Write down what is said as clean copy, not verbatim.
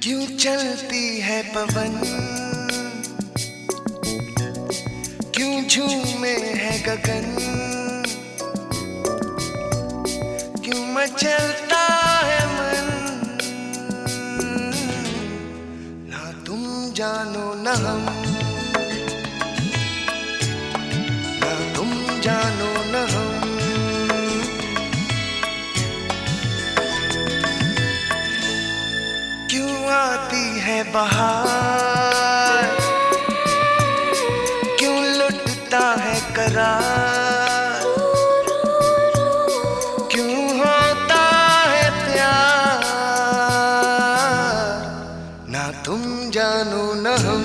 क्यों चलती है पवन, क्यों झूमे है गगन, क्यों मचलता है मन। ना तुम जानो न हम, ना तुम जानो न हम। क्यों आती है बहार, क्यों लुटता है करार, क्यों होता है प्यार। ना तुम जानो न हम,